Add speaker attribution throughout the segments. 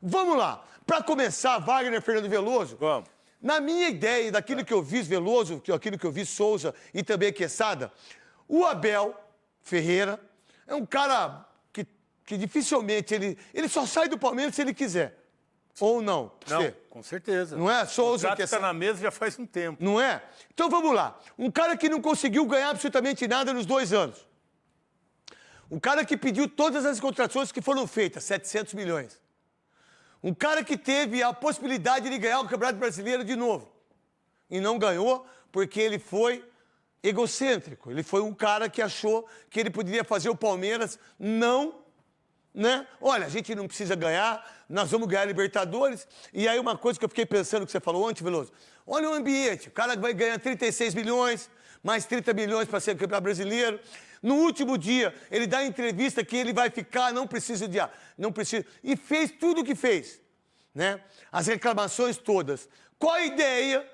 Speaker 1: Vamos lá. Para começar, Wagner, Fernando Veloso.
Speaker 2: Vamos.
Speaker 1: Na minha ideia, daquilo que eu vi Veloso, aquilo que eu vi Souza e também Quesada, o Abel Ferreira é um cara que dificilmente ele só sai do Palmeiras se ele quiser. Ou não?
Speaker 2: Não, com certeza.
Speaker 1: Não é? Souza,
Speaker 2: o contrato está na mesa já faz um tempo.
Speaker 1: Não é? Então vamos lá. Um cara que não conseguiu ganhar absolutamente nada nos 2 anos. Um cara que pediu todas as contratações que foram feitas, 700 milhões. Um cara que teve a possibilidade de ganhar o Campeonato Brasileiro de novo. E não ganhou porque ele foi egocêntrico. Ele foi um cara que achou que ele poderia fazer o Palmeiras não, né? Olha, a gente não precisa ganhar, nós vamos ganhar a Libertadores. E aí uma coisa que eu fiquei pensando que você falou ontem, Veloso. Olha o ambiente, o cara vai ganhar 36 milhões, mais 30 milhões para ser Campeonato Brasileiro. No último dia, ele dá entrevista que ele vai ficar, não precisa de ar, não precisa. E fez tudo o que fez, né? As reclamações todas. Qual a ideia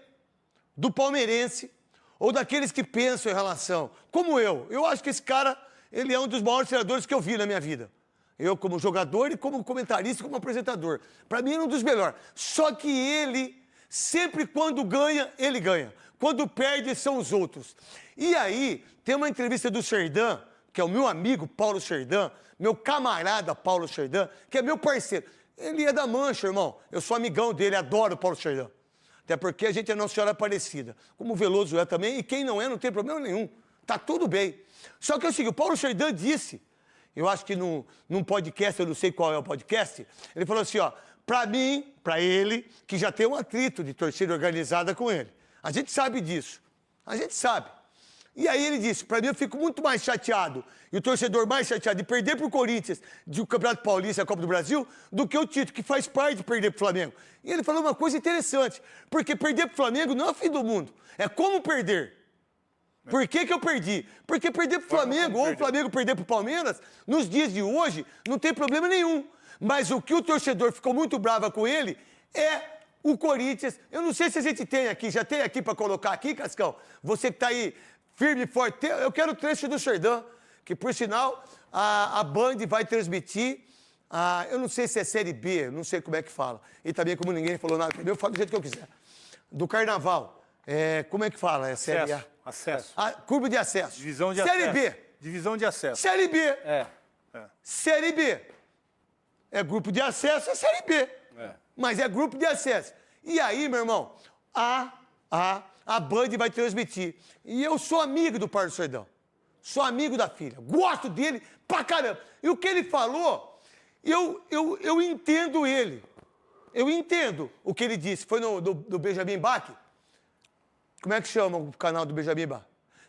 Speaker 1: do palmeirense ou daqueles que pensam em relação? Como eu. Eu acho que esse cara, ele é um dos maiores treinadores que eu vi na minha vida. Eu como jogador e como comentarista e como apresentador. Para mim, ele é um dos melhores. Só que ele, sempre quando ganha, ele ganha. Quando perde, são os outros. E aí, tem uma entrevista do Xerdan, que é o meu amigo Paulo Xerdan, meu camarada Paulo Xerdan, que é meu parceiro. Ele é da Mancha, irmão. Eu sou amigão dele, adoro o Paulo Xerdan. Até porque a gente é Nossa Senhora Aparecida. Como o Veloso é também, e quem não é, não tem problema nenhum. Tá tudo bem. Só que é o seguinte, o Paulo Xerdan disse, eu acho que num podcast, eu não sei qual é o podcast, ele falou assim, ó, pra mim, pra ele, que já tem um atrito de torcida organizada com ele. A gente sabe disso. A gente sabe. E aí ele disse, pra mim eu fico muito mais chateado, e o torcedor mais chateado de perder pro Corinthians de o Campeonato Paulista e a Copa do Brasil, do que o título, que faz parte de perder pro Flamengo. E ele falou uma coisa interessante, porque perder pro Flamengo não é o fim do mundo, é como perder. Por que eu perdi? Porque perder pro Flamengo, ou o Flamengo perder pro Palmeiras, nos dias de hoje, não tem problema nenhum. Mas o que o torcedor ficou muito bravo com ele é o Corinthians. Eu não sei se a gente tem aqui, já tem aqui para colocar aqui, Cascão? Você que tá aí firme e forte. Eu quero o trecho do Xerdan, que por sinal a Band vai transmitir, eu não sei se é Série B, não sei como é que fala. E também como ninguém falou nada, eu falo do jeito que eu quiser. Do Carnaval, como é que fala? É Série A?
Speaker 2: Acesso.
Speaker 1: Curva de acesso.
Speaker 2: Divisão de
Speaker 1: Série
Speaker 2: acesso.
Speaker 1: B.
Speaker 2: Divisão de acesso.
Speaker 1: Série B.
Speaker 2: É.
Speaker 1: Série B. É grupo de acesso, é Série B. Mas é grupo de acesso. E aí, meu irmão, a Band vai transmitir. E eu sou amigo do Paulo Xerdan. Sou amigo da filha. Gosto dele pra caramba. E o que ele falou, eu entendo ele. Eu entendo o que ele disse. Foi do Benjamin Bach. Como é que chama o canal do Benjamin Bach?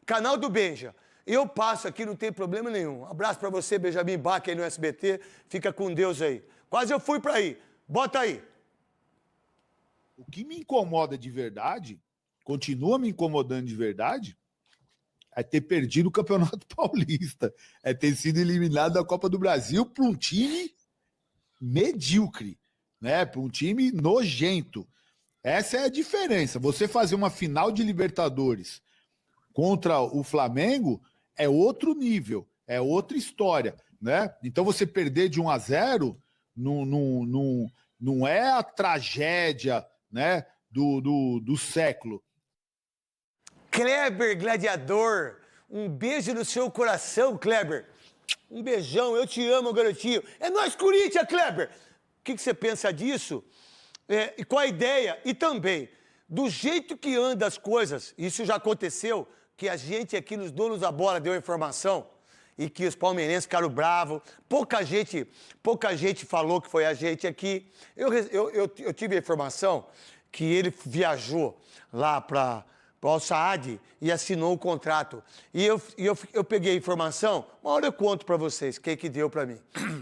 Speaker 1: Canal do Benja. Eu passo aqui, não tem problema nenhum. Abraço pra você, Benjamin Bach, aí no SBT. Fica com Deus aí. Quase eu fui pra aí. Bota aí.
Speaker 3: O que me incomoda de verdade, continua me incomodando de verdade, é ter perdido o Campeonato Paulista. É ter sido eliminado da Copa do Brasil para um time medíocre, né? Para um time nojento. Essa é a diferença. Você fazer uma final de Libertadores contra o Flamengo é outro nível, é outra história, né? Então você perder de 1-0 não é a tragédia, né, do século.
Speaker 1: Kleber Gladiador, um beijo no seu coração, Kleber. Um beijão, eu te amo, garotinho. É nóis, Corinthians, Kleber. O que você pensa disso? E qual a ideia? E também, do jeito que anda as coisas, isso já aconteceu, que a gente aqui nos Donos da Bola deu informação e que os palmeirenses ficaram bravos. Pouca gente falou que foi a gente aqui. Eu tive a informação que ele viajou lá para o Al Saad e assinou o contrato. E eu peguei a informação, uma hora eu conto para vocês o que deu para mim.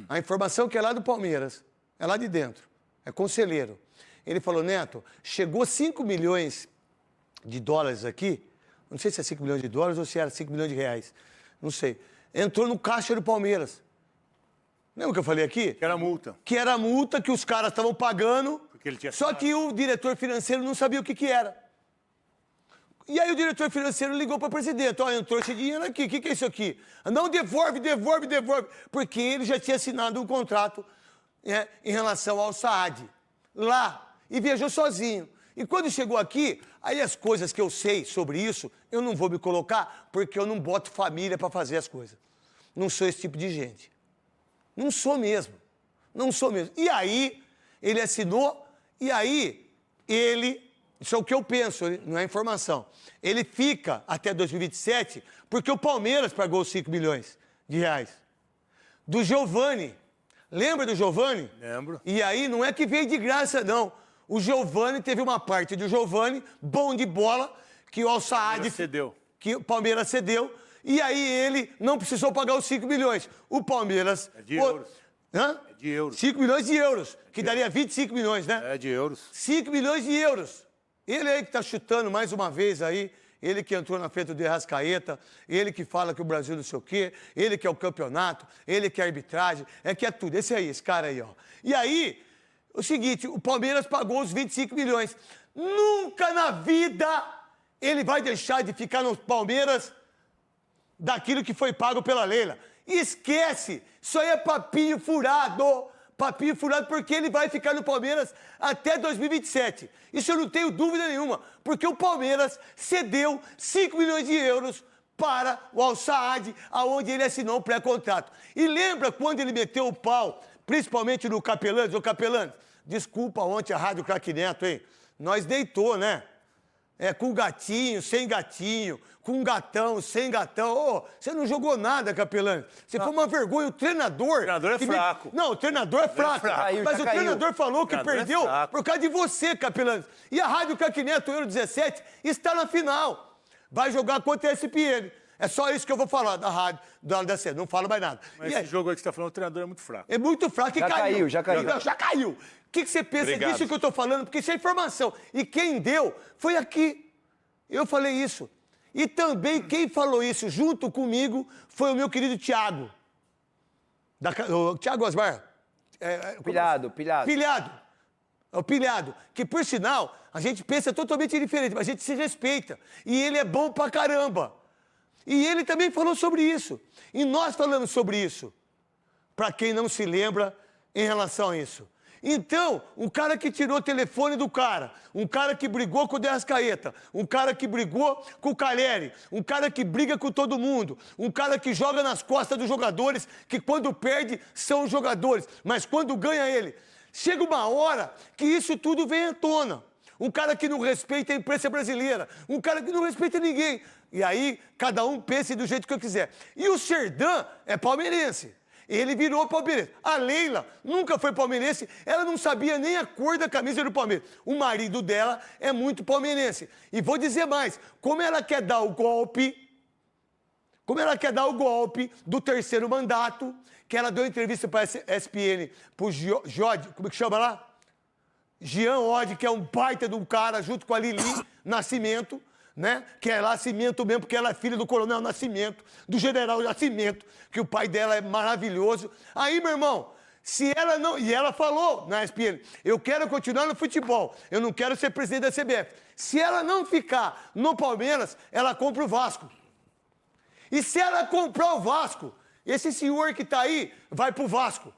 Speaker 1: A informação que é lá do Palmeiras, é lá de dentro, é conselheiro. Ele falou, Neto, chegou 5 milhões de dólares aqui, não sei se é 5 milhões de dólares ou se era 5 milhões de reais, não sei. Entrou no caixa do Palmeiras. Lembra que eu falei aqui?
Speaker 2: Que era multa.
Speaker 1: Que era a multa que os caras estavam pagando,
Speaker 2: porque ele tinha
Speaker 1: só que o diretor financeiro não sabia o que era. E aí o diretor financeiro ligou para o presidente, ó, entrou esse dinheiro aqui, o que é isso aqui? Não, devolve, porque ele já tinha assinado um contrato. em relação ao Saad. Lá. E viajou sozinho. E quando chegou aqui, aí as coisas que eu sei sobre isso, eu não vou me colocar, porque eu não boto família para fazer as coisas. Não sou esse tipo de gente. Não sou mesmo. Não sou mesmo. E aí, ele assinou, e aí, isso é o que eu penso, não é informação. Ele fica até 2027, porque o Palmeiras pagou 5 milhões de reais. Do Giovani. Lembra do Giovani?
Speaker 2: Lembro.
Speaker 1: E aí, não é que veio de graça, não. O Giovani teve uma parte do Giovani, bom de bola, que o Al-Saad...
Speaker 2: cedeu.
Speaker 1: Que o Palmeiras cedeu. E aí ele não precisou pagar os 5 milhões. O Palmeiras...
Speaker 2: É de euros.
Speaker 1: Hã?
Speaker 2: É de euros.
Speaker 1: 5 milhões de euros, que daria 25 milhões, né?
Speaker 2: É de euros.
Speaker 1: 5 milhões de euros. Ele aí que tá chutando mais uma vez aí, ele que entrou na frente do De Arrascaeta, ele que fala que o Brasil não sei o quê, ele que é o campeonato, ele que é a arbitragem, que é tudo. Esse aí, esse cara aí, ó. E aí, o seguinte, o Palmeiras pagou os 25 milhões. Nunca na vida ele vai deixar de ficar no Palmeiras daquilo que foi pago pela Leila. Esquece! Isso aí é papinho furado! Papinho furado porque ele vai ficar no Palmeiras até 2027. Isso eu não tenho dúvida nenhuma, porque o Palmeiras cedeu 5 milhões de euros para o Al-Saad, aonde ele assinou um pré-contrato. E lembra quando ele meteu o pau, principalmente no Capelanes? Ô Capelanes, desculpa ontem a Rádio Craque Neto, hein? Nós deitou, né? Com gatinho, sem gatinho, com gatão, sem gatão. Ô, você não jogou nada, Capelani. Você foi uma vergonha. O treinador...
Speaker 2: O treinador é fraco.
Speaker 1: Não, o treinador é fraco. Mas o treinador falou que perdeu por causa de você, Capelani. E a Rádio Craque Neto, Euro 17, está na final. Vai jogar contra a ESPN. É só isso que eu vou falar da rádio, da CE. Não falo mais nada.
Speaker 2: Mas esse jogo aí que você está falando, o treinador é muito fraco.
Speaker 1: É muito fraco e
Speaker 4: Já
Speaker 1: caiu.
Speaker 4: Já caiu.
Speaker 1: Já caiu. O que você pensa disso que eu estou falando? Porque isso é informação. E quem deu foi aqui. Eu falei isso. E também quem falou isso junto comigo foi o meu querido Thiago. O Thiago Osmar.
Speaker 4: Pilhado.
Speaker 1: Pilhado. É o Pilhado. Que, por sinal, a gente pensa totalmente diferente, mas a gente se respeita. E ele é bom pra caramba. E ele também falou sobre isso. E nós falamos sobre isso. Para quem não se lembra em relação a isso. Então, um cara que tirou o telefone do cara, um cara que brigou com o De Arrascaeta, um cara que brigou com o Calheri, um cara que briga com todo mundo, um cara que joga nas costas dos jogadores, que quando perde são os jogadores, mas quando ganha ele. Chega uma hora que isso tudo vem à tona. Um cara que não respeita a imprensa brasileira, um cara que não respeita ninguém. E aí, cada um pense do jeito que eu quiser. E o Serdã é palmeirense. Ele virou palmeirense. A Leila nunca foi palmeirense, ela não sabia nem a cor da camisa do Palmeiras. O marido dela é muito palmeirense. E vou dizer mais, como ela quer dar o golpe do terceiro mandato, que ela deu entrevista para a ESPN, pro Jod, como é que chama lá? Jean Oddi, que é um baita de um cara, junto com a Lili Nascimento, né? Que é Nascimento mesmo, porque ela é filha do Coronel Nascimento, do General Nascimento, que o pai dela é maravilhoso. Aí, meu irmão, se ela não... E ela falou na ESPN, eu quero continuar no futebol, eu não quero ser presidente da CBF. Se ela não ficar no Palmeiras, ela compra o Vasco. E se ela comprar o Vasco, esse senhor que tá aí vai pro Vasco.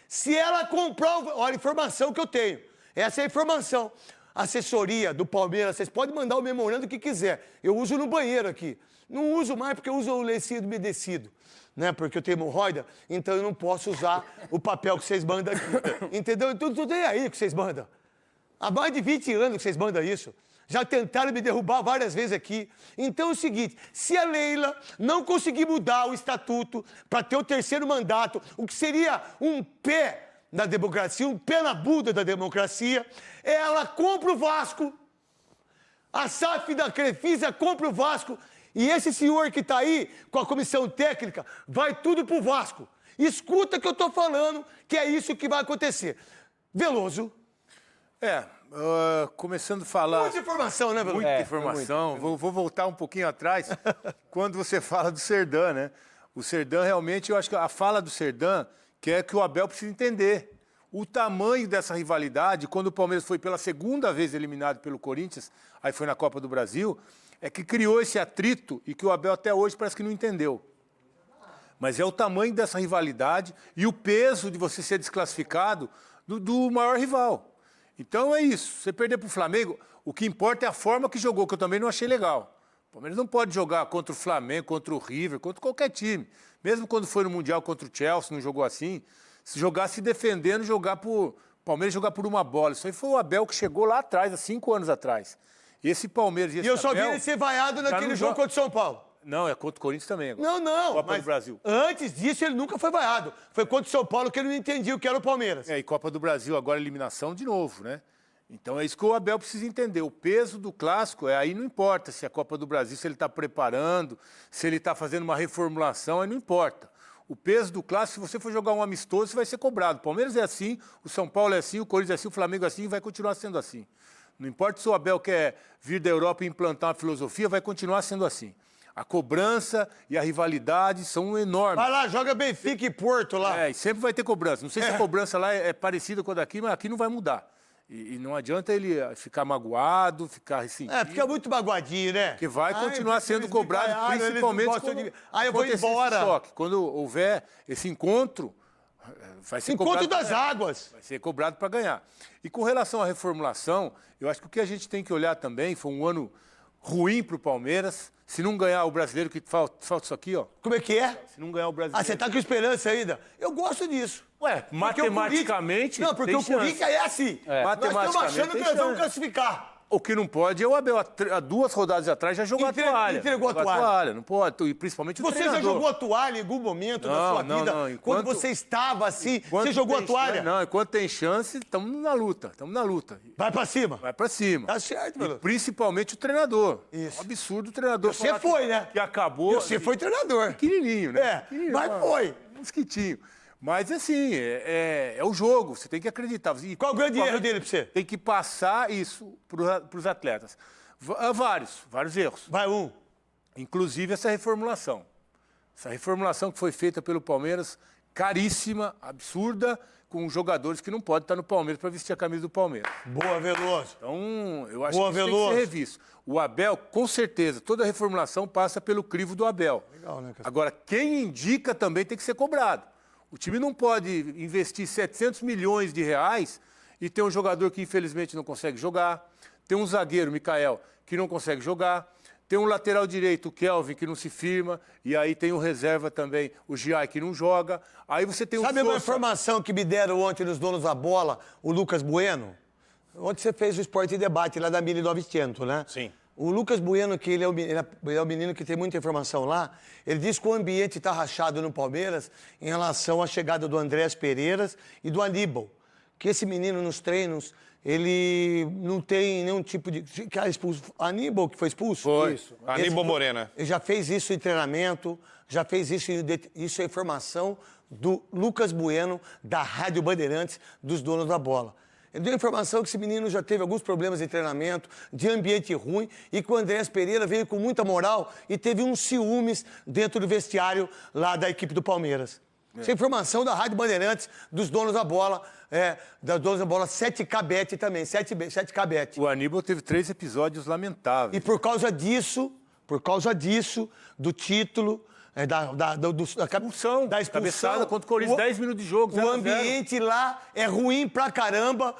Speaker 1: Se ela comprar o... Olha a informação que eu tenho. Essa é a informação. Assessoria do Palmeiras, vocês podem mandar o memorando que quiser. Eu uso no banheiro aqui. Não uso mais porque eu uso o lencinho umedecido, né? Porque eu tenho hemorroida, então eu não posso usar o papel que vocês mandam aqui. Entendeu? Então tudo é aí que vocês mandam. Há mais de 20 anos que vocês mandam isso. Já tentaram me derrubar várias vezes aqui. Então é o seguinte, se a Leila não conseguir mudar o estatuto para ter o terceiro mandato, o que seria um pé da democracia, um pé na bunda da democracia, ela compra o Vasco, a SAF da Crefisa compra o Vasco, e esse senhor que está aí com a comissão técnica vai tudo pro Vasco. Escuta que eu estou falando, que é isso que vai acontecer. Veloso.
Speaker 2: Começando a falar...
Speaker 1: Muita informação, né, Veloso?
Speaker 2: Muita informação. Vou voltar um pouquinho atrás, quando você fala do Serdã, né? O Serdã, realmente, eu acho que a fala do Serdã quer que o Abel precisa entender o tamanho dessa rivalidade. Quando o Palmeiras foi pela segunda vez eliminado pelo Corinthians, aí foi na Copa do Brasil, é que criou esse atrito e que o Abel até hoje parece que não entendeu. mas é o tamanho dessa rivalidade e o peso de você ser desclassificado do maior rival. Então é isso. Você perder para o Flamengo, o que importa é a forma que jogou, que eu também não achei legal. O Palmeiras não pode jogar contra o Flamengo, contra o River, contra qualquer time. Mesmo quando foi no Mundial contra o Chelsea, não jogou assim. Se jogar se defendendo, Palmeiras jogar por uma bola. Isso aí foi o Abel que chegou lá atrás, há 5 anos atrás. Esse Palmeiras e esse
Speaker 1: E eu só vi
Speaker 2: Abel,
Speaker 1: ele ser vaiado naquele jogo contra o São Paulo.
Speaker 2: Não, é contra o Corinthians também agora.
Speaker 1: Não,
Speaker 2: Copa
Speaker 1: mas
Speaker 2: do Brasil.
Speaker 1: antes disso ele nunca foi vaiado. Foi contra o São Paulo que ele não entendia o que era o Palmeiras.
Speaker 2: E Copa do Brasil, agora eliminação de novo, né? Então é isso que o Abel precisa entender. O peso do clássico, aí não importa se é a Copa do Brasil, se ele está preparando, se ele está fazendo uma reformulação, aí não importa. O peso do clássico, se você for jogar um amistoso, você vai ser cobrado. O Palmeiras é assim, o São Paulo é assim, o Corinthians é assim, o Flamengo é assim e vai continuar sendo assim. Não importa se o Abel quer vir da Europa e implantar uma filosofia, vai continuar sendo assim. A cobrança e a rivalidade são enormes.
Speaker 1: Vai lá, joga Benfica e Porto lá.
Speaker 2: E sempre vai ter cobrança. Não sei se a cobrança lá é parecida com a daqui, mas aqui não vai mudar. E não adianta ele ficar magoado, ficar ressentido.
Speaker 1: Fica muito magoadinho, né?
Speaker 2: Que vai continuar sendo cobrado, principalmente quando
Speaker 1: eu vou embora.
Speaker 2: Choque. Quando houver esse encontro, vai ser
Speaker 1: Encontro
Speaker 2: cobrado
Speaker 1: das águas.
Speaker 2: Vai ser cobrado para ganhar. E com relação à reformulação, eu acho que o que a gente tem que olhar também, foi um ano ruim para o Palmeiras. Se não ganhar o brasileiro, que falta isso aqui, ó.
Speaker 1: Como é que é?
Speaker 2: Se não ganhar o brasileiro.
Speaker 1: Você tá com esperança ainda? Eu gosto disso.
Speaker 2: Ué, matematicamente.
Speaker 1: Não, porque o Corinthians é assim. Nós estamos achando que nós vamos classificar.
Speaker 2: O que não pode é o Abel, há 2 rodadas atrás, já jogou a toalha.
Speaker 1: Entregou a toalha.
Speaker 2: Não pode, e principalmente o
Speaker 1: Você
Speaker 2: treinador.
Speaker 1: já jogou a toalha em algum momento da sua vida?
Speaker 2: Não.
Speaker 1: Quando você estava assim, você jogou a toalha?
Speaker 2: Não, enquanto tem chance, estamos na luta.
Speaker 1: Vai pra cima.
Speaker 2: Vai pra cima.
Speaker 1: Tá certo, meu.
Speaker 2: Principalmente o treinador.
Speaker 1: Isso.
Speaker 2: Um absurdo o treinador.
Speaker 1: Você
Speaker 2: falar
Speaker 1: foi, né?
Speaker 2: Que acabou.
Speaker 1: Você foi treinador.
Speaker 2: Pequenininho, né?
Speaker 1: Mas foi.
Speaker 2: Mosquitinho. Mas, assim, é o jogo, você tem que acreditar. E,
Speaker 1: qual o grande erro dele pra você?
Speaker 2: Tem que passar isso para os atletas. Vários erros.
Speaker 1: Vai um.
Speaker 2: Inclusive essa reformulação. Essa reformulação que foi feita pelo Palmeiras, caríssima, absurda, com jogadores que não podem estar no Palmeiras para vestir a camisa do Palmeiras.
Speaker 1: Boa, Veloso.
Speaker 2: Então, eu acho que isso tem que ser revisto. O Abel, com certeza, toda a reformulação passa pelo crivo do Abel.
Speaker 1: Legal, né, cara?
Speaker 2: Agora, quem indica também tem que ser cobrado. O time não pode investir 700 milhões de reais e ter um jogador que infelizmente não consegue jogar, tem um zagueiro, Mikael, que não consegue jogar, tem um lateral direito, o Kelvin, que não se firma, e aí tem o reserva também, o Giai, que não joga. Aí você tem o
Speaker 1: Sabe uma informação que me deram ontem nos donos da bola, o Lucas Bueno? Ontem você fez o Esporte e Debate lá da 1900, né?
Speaker 4: Sim.
Speaker 1: O Lucas Bueno, que ele é o menino que tem muita informação lá, ele diz que o ambiente está rachado no Palmeiras em relação à chegada do Andrés Pereiras e do Aníbal. Que esse menino nos treinos, ele não tem nenhum tipo de... Aníbal que foi expulso?
Speaker 4: Foi. Isso. Aníbal Moreno.
Speaker 1: Ele já fez isso em treinamento, já fez isso é informação do Lucas Bueno, da Rádio Bandeirantes, dos donos da bola. Ele deu informação que esse menino já teve alguns problemas de treinamento, de ambiente ruim, e que o Andrés Pereira veio com muita moral e teve uns ciúmes dentro do vestiário lá da equipe do Palmeiras. Essa informação da Rádio Bandeirantes, dos donos da bola, das donos da bola, 7K-Bet também, 7K-Bet.
Speaker 2: O Aníbal teve 3 episódios lamentáveis.
Speaker 1: E por causa disso, do título... da expulsão.
Speaker 2: Cabeçada contra o Corinthians, 10 minutos de jogo, 0-0.
Speaker 1: O ambiente lá é ruim pra caramba,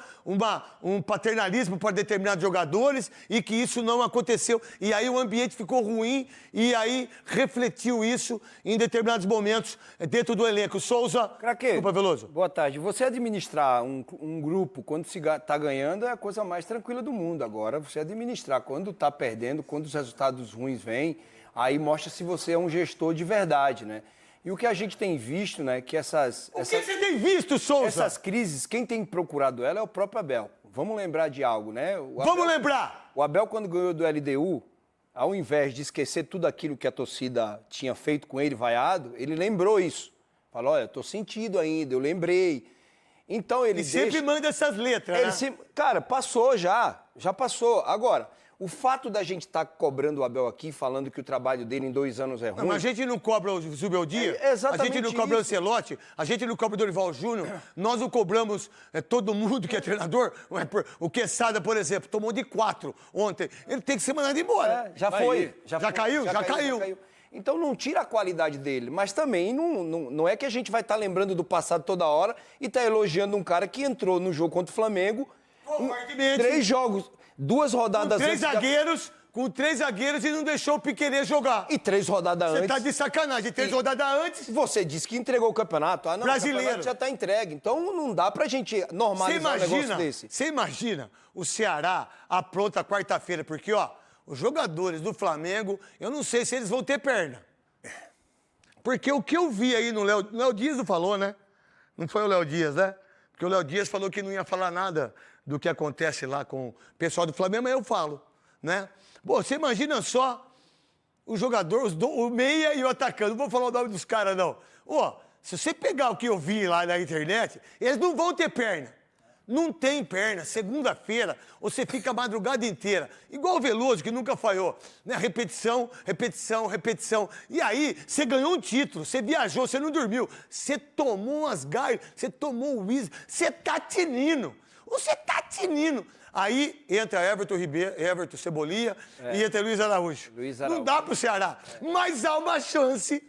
Speaker 1: um paternalismo para determinados jogadores e que isso não aconteceu. E aí o ambiente ficou ruim e aí refletiu isso em determinados momentos dentro do elenco. Souza...
Speaker 4: Craque,
Speaker 1: Desculpa, Veloso.
Speaker 4: Boa tarde. Você administrar um grupo quando se está ganhando é a coisa mais tranquila do mundo. Agora, você administrar quando está perdendo, quando os resultados ruins vêm, aí mostra se você é um gestor de verdade, né? E o que a gente tem visto, né, que
Speaker 1: O que você tem visto, Souza?
Speaker 4: essas crises, quem tem procurado ela é o próprio Abel. Vamos lembrar de algo, né?
Speaker 1: Vamos lembrar!
Speaker 4: O Abel, quando ganhou do LDU, ao invés de esquecer tudo aquilo que a torcida tinha feito com ele, vaiado, ele lembrou isso. Falou, olha, tô sentido ainda, eu lembrei. Então ele
Speaker 1: sempre manda essas letras, né?
Speaker 4: Cara, passou já passou. Agora, o fato da gente estar cobrando o Abel aqui, falando que o trabalho dele em 2 anos é ruim...
Speaker 1: Não, mas a gente não cobra o Zubeldia,
Speaker 4: exatamente
Speaker 1: a gente não cobra o
Speaker 4: isso.
Speaker 1: Ancelotti, a gente não cobra o Dorival Júnior, nós não cobramos todo mundo que é treinador. O Quesada, por exemplo, tomou de 4 ontem. Ele tem que ser mandado embora.
Speaker 4: Já foi.
Speaker 1: Já caiu?
Speaker 4: Então não tira a qualidade dele, mas também não é que a gente vai estar lembrando do passado toda hora e tá elogiando um cara que entrou no jogo contra o Flamengo,
Speaker 1: Covardemente.
Speaker 4: 3 jogos, 2 rodadas
Speaker 1: Com três zagueiros e não deixou o Piquerez jogar.
Speaker 4: e 3 rodadas
Speaker 1: Você
Speaker 4: antes.
Speaker 1: tá de sacanagem. 3 rodadas antes.
Speaker 4: Você disse que entregou o campeonato. Ah, não,
Speaker 1: Brasileiro.
Speaker 4: o campeonato já está entregue. Então não dá pra gente normalizar um negócio desse.
Speaker 1: Você imagina o Ceará apronta quarta-feira, porque, ó, os jogadores do Flamengo, eu não sei se eles vão ter perna. Porque o que eu vi aí no Léo Dias não falou, né? Não foi o Léo Dias, né? Porque o Léo Dias falou que não ia falar nada do que acontece lá com o pessoal do Flamengo, mas eu falo, né? Pô, você imagina só o jogador, o meia e o atacante. Não vou falar o nome dos caras, não. Ó, se você pegar o que eu vi lá na internet, eles não vão ter perna. Não tem perna. Segunda-feira, você fica a madrugada inteira. Igual o Veloso, que nunca falhou. Né? Repetição, repetição, repetição. E aí, você ganhou um título, você viajou, você não dormiu. Você tomou umas gaias, você tomou um uísque, você tá tinindo. Você tá tinindo. Aí entra Everton Cebolinha e entra Luiz Araújo. Não dá pro Ceará. Mas há uma chance.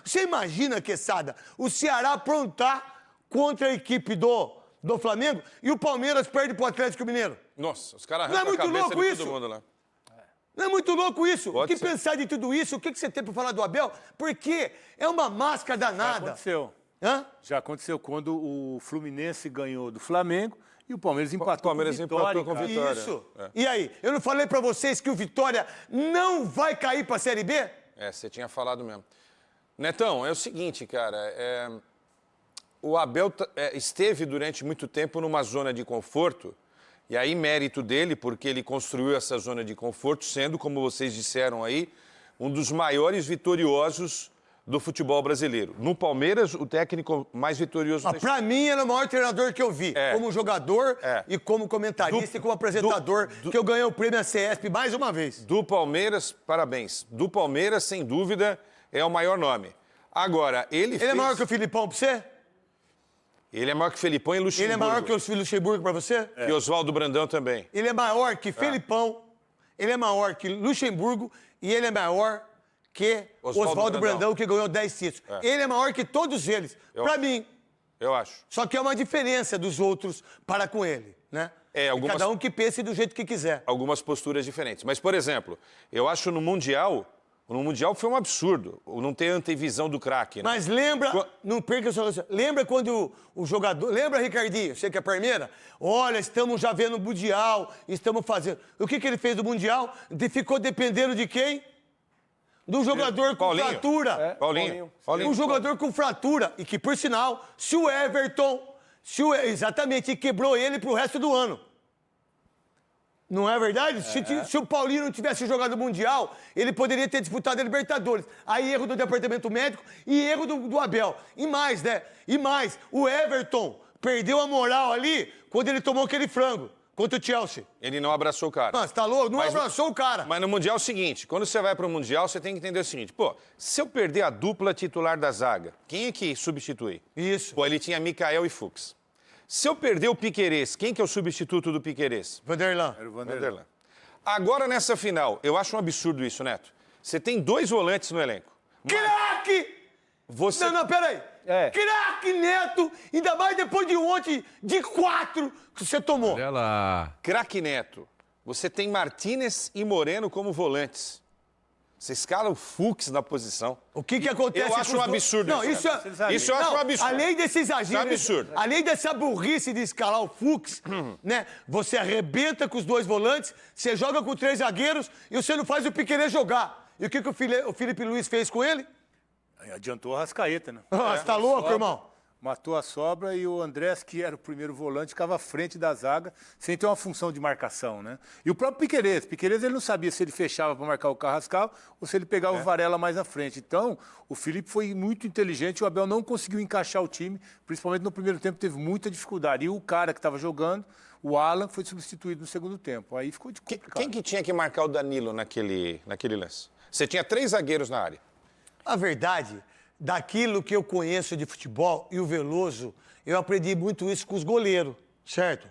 Speaker 1: Você imagina, Quesada, o Ceará aprontar contra a equipe do Flamengo e o Palmeiras perde pro Atlético Mineiro.
Speaker 5: Nossa, os caras
Speaker 1: Não é
Speaker 5: arrancam a
Speaker 1: muito
Speaker 5: cabeça
Speaker 1: louco
Speaker 5: de
Speaker 1: isso?
Speaker 5: todo mundo lá.
Speaker 1: Não é muito louco isso?
Speaker 5: Pode
Speaker 1: O que
Speaker 5: ser.
Speaker 1: pensar de tudo isso? O que você tem pra falar do Abel? Porque é uma máscara
Speaker 2: Já
Speaker 1: danada.
Speaker 2: aconteceu.
Speaker 1: Hã?
Speaker 2: Já aconteceu quando o Fluminense ganhou do Flamengo e o Palmeiras empatou
Speaker 5: Palmeiras
Speaker 2: com o Vitória.
Speaker 5: empatou com o
Speaker 2: cara.
Speaker 5: Vitória.
Speaker 1: Isso.
Speaker 5: É.
Speaker 1: E aí? Eu não falei pra vocês que o Vitória não vai cair pra Série B?
Speaker 5: É, você tinha falado mesmo. Netão, é o seguinte, cara. O Abel esteve durante muito tempo numa zona de conforto, e aí mérito dele, porque ele construiu essa zona de conforto, sendo, como vocês disseram aí, um dos maiores vitoriosos do futebol brasileiro. No Palmeiras, o técnico mais vitorioso
Speaker 1: Mas pra mim, ele é o maior treinador que eu vi.
Speaker 5: É.
Speaker 1: Como jogador e como comentarista e como apresentador, que eu ganhei o prêmio ACESP mais uma vez.
Speaker 5: Do Palmeiras, parabéns. Do Palmeiras, sem dúvida, é o maior nome. Agora,
Speaker 1: Ele é maior que o Filipão pra você?
Speaker 5: Ele é maior que o Felipão e Luxemburgo.
Speaker 1: Ele é maior que o Luxemburgo pra você?
Speaker 5: E Oswaldo Brandão também.
Speaker 1: Ele é maior que Felipão, ele é maior que Luxemburgo e ele é maior que Oswaldo Brandão, que ganhou 10 títulos. Ele é maior que todos eles, pra mim.
Speaker 5: Eu acho.
Speaker 1: Só que é uma diferença dos outros para com ele, né?
Speaker 5: Algumas-
Speaker 1: Cada um que pense do jeito que quiser.
Speaker 5: Algumas posturas diferentes. Mas, por exemplo, eu acho no Mundial foi um absurdo não ter antevisão do craque, né?
Speaker 1: Mas lembra, não perca sua relação. Lembra quando o jogador. Lembra, Ricardinho? Você que é Parmeira? Olha, estamos já vendo o Mundial, estamos fazendo. O que ele fez do Mundial? Ficou dependendo de quem? Do jogador com
Speaker 5: Paulinho.
Speaker 1: fratura.
Speaker 5: Paulinho.
Speaker 1: Um jogador com fratura. E que, por sinal, se o Everton. Exatamente, quebrou ele pro resto do ano. Não é verdade? Se o Paulinho não tivesse jogado o Mundial, ele poderia ter disputado a Libertadores. Aí erro do departamento médico e erro do Abel. E mais, né? E mais, o Everton perdeu a moral ali quando ele tomou aquele frango contra o Chelsea.
Speaker 5: Ele não abraçou o cara.
Speaker 1: Mas tá louco? Não
Speaker 5: Mas-
Speaker 1: abraçou o cara.
Speaker 5: Mas no Mundial é o seguinte, quando você vai para o Mundial, você tem que entender o seguinte, pô, se eu perder a dupla titular da zaga, quem é que substitui?
Speaker 1: Isso.
Speaker 5: Pô, ele tinha Mikael e Fux. Se eu perder o Piquerez, quem que é o substituto do Piquerez?
Speaker 1: Vanderlan.
Speaker 2: Era o Vanderlei.
Speaker 5: Vanderlan. Agora, nessa final, eu acho um absurdo isso, Neto. Você tem 2 volantes no elenco.
Speaker 1: Craque!
Speaker 5: Você...
Speaker 1: Não, peraí.
Speaker 4: É.
Speaker 1: Craque, Neto! Ainda mais depois de ontem, de 4 que você tomou.
Speaker 6: Olha lá.
Speaker 5: Craque Neto. Você tem Martínez e Moreno como volantes. Você escala o Fux na posição.
Speaker 1: O que acontece
Speaker 5: Eu acho
Speaker 1: com
Speaker 5: um
Speaker 1: os dois-
Speaker 5: absurdo
Speaker 1: Não,
Speaker 5: isso,
Speaker 1: isso
Speaker 5: cara.
Speaker 1: é...
Speaker 5: Isso eu acho um absurdo.
Speaker 1: Além desse exagero...
Speaker 5: Isso é absurdo.
Speaker 1: Além dessa burrice de escalar o Fux, né? Você arrebenta com os 2 volantes, você joga com 3 zagueiros e você não faz o Piquerez jogar. E o que o Felipe Luiz fez com ele?
Speaker 2: Adiantou a Rascaeta, né?
Speaker 1: Você tá louco, irmão?
Speaker 2: Matou a sobra e o Andrés, que era o primeiro volante, ficava à frente da zaga, sem ter uma função de marcação, né? E o próprio Piquerez ele não sabia se ele fechava para marcar o Carrascal ou se ele pegava o Varela mais à frente. Então, o Felipe foi muito inteligente, o Abel não conseguiu encaixar o time, principalmente no primeiro tempo, teve muita dificuldade. E o cara que estava jogando, o Alan, foi substituído no segundo tempo. Aí ficou complicado.
Speaker 5: Quem que tinha que marcar o Danilo naquele lance? Você tinha 3 zagueiros na área.
Speaker 1: A verdade, daquilo que eu conheço de futebol e o Veloso, eu aprendi muito isso com os goleiros, certo?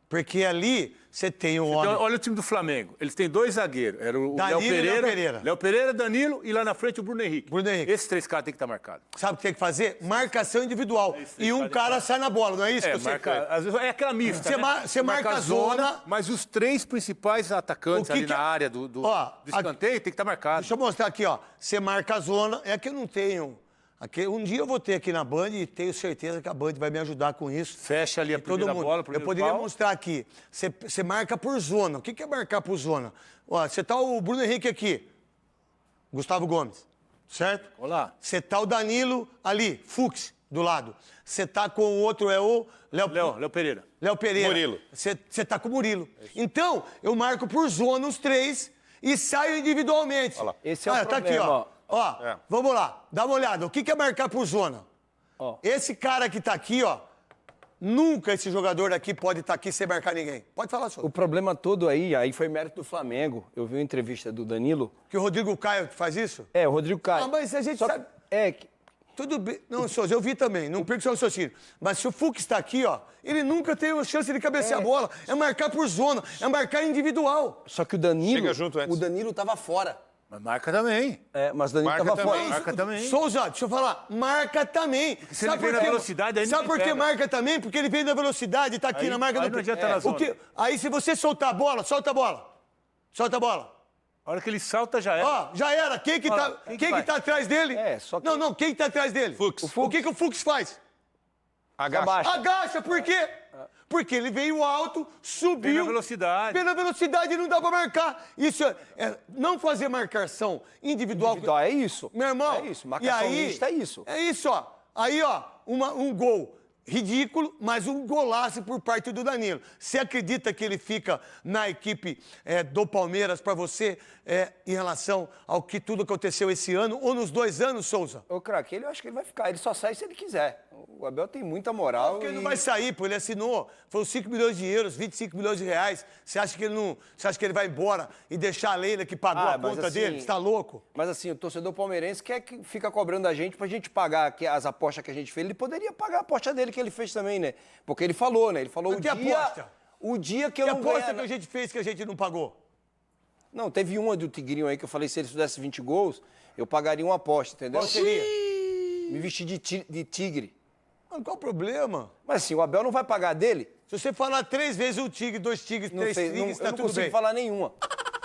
Speaker 1: Porque ali você tem um homem.
Speaker 2: Então, olha o time do Flamengo. Eles têm 2 zagueiros. Era o
Speaker 1: Danilo
Speaker 2: Léo
Speaker 1: e Léo
Speaker 2: Pereira.
Speaker 1: Pereira.
Speaker 2: Léo Pereira, Danilo e lá na frente o Bruno Henrique.
Speaker 1: Bruno Henrique.
Speaker 2: Esses 3 caras têm que estar marcados.
Speaker 1: Sabe o que tem que fazer? Marcação individual. E um cara sai na bola, não é isso que você quer?
Speaker 2: Às vezes é aquela mista,
Speaker 1: Você
Speaker 2: né?
Speaker 1: você marca a zona.
Speaker 2: Mas os 3 principais atacantes
Speaker 1: O que
Speaker 2: ali
Speaker 1: que-
Speaker 2: na área do
Speaker 1: Ó,
Speaker 2: escanteio tem que estar marcado.
Speaker 1: Deixa eu mostrar aqui, ó. Você marca a zona. É que eu não tenho. Aqui, um dia eu vou ter aqui na Band e tenho certeza que a Band vai me ajudar com isso.
Speaker 2: Fecha ali a
Speaker 1: Todo
Speaker 2: primeira
Speaker 1: mundo.
Speaker 2: bola,
Speaker 1: Eu
Speaker 2: primeiro
Speaker 1: poderia
Speaker 2: pau.
Speaker 1: mostrar aqui. Você marca por zona. O que é marcar por zona? Ó, você tá o Bruno Henrique aqui. Gustavo Gomes. Certo?
Speaker 2: Olá.
Speaker 1: Você tá o Danilo ali, Fux, do lado. Você tá com o outro, é o
Speaker 2: Léo Pereira.
Speaker 1: Léo Pereira.
Speaker 5: Murilo.
Speaker 1: Você tá com o Murilo. Então, eu marco por zona os 3 e saio individualmente.
Speaker 5: Olha lá.
Speaker 4: Esse é o
Speaker 1: Tá aqui,
Speaker 4: problema,
Speaker 1: ó. Ó,
Speaker 5: É.
Speaker 1: vamos lá. Dá uma olhada. O que é marcar por zona?
Speaker 4: Ó.
Speaker 1: Esse cara que tá aqui, ó, nunca esse jogador aqui pode estar aqui sem marcar ninguém. Pode falar, senhor.
Speaker 4: O problema todo aí foi mérito do Flamengo. Eu vi uma entrevista do Danilo.
Speaker 1: Que o Rodrigo Caio faz isso?
Speaker 4: É, o Rodrigo Caio.
Speaker 1: Ah, mas a gente
Speaker 4: Só-
Speaker 1: sabe...
Speaker 4: É, que-
Speaker 1: Tudo bem. Não, Souza, eu vi também. Não perca o seu raciocínio. Mas se o Fux está aqui, ó, ele nunca teve a chance de cabecear a bola. É marcar por zona, é marcar individual.
Speaker 4: só que o Danilo.
Speaker 5: Chega junto antes.
Speaker 4: O Danilo tava fora.
Speaker 2: Mas marca também.
Speaker 4: É, mas o Danilo
Speaker 5: Marca
Speaker 4: tava
Speaker 5: também.
Speaker 4: fora.
Speaker 2: Marca também.
Speaker 1: Souza, deixa eu falar, marca também.
Speaker 2: se ele vem na velocidade, aí
Speaker 1: Sabe
Speaker 2: ninguém
Speaker 1: por que
Speaker 2: pega.
Speaker 1: marca também? Porque ele vem na velocidade, tá aqui
Speaker 2: Aí-
Speaker 1: na marca
Speaker 2: aí
Speaker 1: do...
Speaker 2: não adianta na
Speaker 1: o
Speaker 2: zona.
Speaker 1: que... Aí se você soltar a bola, solta a bola. Solta a bola.
Speaker 2: A hora que ele salta já é.
Speaker 1: Ó, já era. Quem que,
Speaker 2: Olha
Speaker 1: tá,
Speaker 2: lá, quem
Speaker 1: quem
Speaker 2: que
Speaker 1: que tá atrás dele?
Speaker 4: É, só que-
Speaker 1: Não, quem tá atrás dele?
Speaker 5: Fux.
Speaker 1: O que o Fux faz?
Speaker 5: Agacha.
Speaker 4: Abaixa.
Speaker 1: Agacha, por quê? Porque ele veio alto, subiu.
Speaker 2: Vem na velocidade.
Speaker 1: Pela velocidade não dá pra marcar. Isso é não fazer marcação individual.
Speaker 4: Individual, é isso.
Speaker 1: Meu irmão.
Speaker 4: É isso. Marcação mista é isso.
Speaker 1: É isso, ó. Aí, ó, um gol ridículo, mas um golaço por parte do Danilo. Você acredita que ele fica na equipe do Palmeiras pra você em relação ao que tudo aconteceu esse ano ou nos 2 anos, Souza?
Speaker 4: Ô, craque, eu acho que ele vai ficar. Ele só sai se ele quiser. O Abel tem muita moral.
Speaker 1: Porque ele
Speaker 4: e-
Speaker 1: não vai sair, pô. Ele assinou. Foram 5 milhões de euros, 25 milhões de reais. Você acha que ele não. Você acha que ele vai embora e deixar a Leila que pagou a
Speaker 4: mas
Speaker 1: conta
Speaker 4: assim,
Speaker 1: dele? Você tá louco?
Speaker 4: Mas assim, o torcedor palmeirense quer que fica cobrando a gente pra gente pagar as apostas que a gente fez. Ele poderia pagar a aposta dele que ele fez também, né? Porque ele falou, né? Ele falou
Speaker 1: Mas
Speaker 4: o
Speaker 1: que
Speaker 4: dia...
Speaker 1: aposta?
Speaker 4: O dia que eu
Speaker 1: Que
Speaker 4: não
Speaker 1: aposta
Speaker 4: ganhar...
Speaker 1: que a gente fez que a gente não pagou?
Speaker 4: Não, teve uma do Tigrinho aí que eu falei, se ele fizesse 20 gols, eu pagaria uma aposta, entendeu?
Speaker 1: Qual seria?
Speaker 4: Me vestir de tigre.
Speaker 1: Mano, qual o problema?
Speaker 4: Mas assim, o Abel não vai pagar dele?
Speaker 1: Se você falar 3 vezes um tigre, 2 tigres,
Speaker 4: Não
Speaker 1: 3
Speaker 4: fez, não,
Speaker 1: tigres,
Speaker 4: eu
Speaker 1: tá
Speaker 4: não
Speaker 1: tudo
Speaker 4: consigo
Speaker 1: bem.
Speaker 4: falar nenhuma.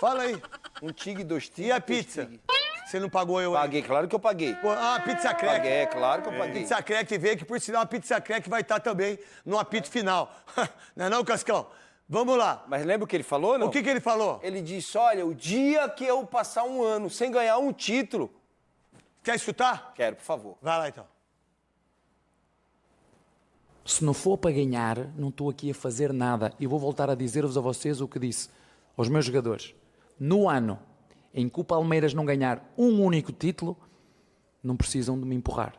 Speaker 1: Fala aí.
Speaker 4: Um tigre, 2 tigres.
Speaker 1: E a
Speaker 4: 3
Speaker 1: pizza?
Speaker 4: tigres.
Speaker 1: Você não pagou eu aí?
Speaker 4: Paguei, claro que eu paguei.
Speaker 1: Pô, ah, pizza crack.
Speaker 4: Paguei, é claro que eu paguei.
Speaker 1: Pizza crack veio, que por sinal a pizza crack vai estar também no apito final. Não é não, Cascão? Vamos lá.
Speaker 4: Mas lembra o que ele falou, não?
Speaker 1: O que ele falou?
Speaker 4: Ele disse, olha, o dia que eu passar um ano sem ganhar um título...
Speaker 1: Quer escutar?
Speaker 4: Quero, por favor.
Speaker 1: Vai lá, então.
Speaker 6: Se não for para ganhar, não estou aqui a fazer nada. E vou voltar a dizer-vos a vocês o que disse aos meus jogadores. No ano em que o Palmeiras não ganhar um único título, não precisam de me empurrar.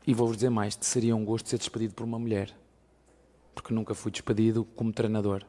Speaker 6: E vou-vos dizer mais, seria um gosto ser despedido por uma mulher. Porque nunca fui despedido como treinador.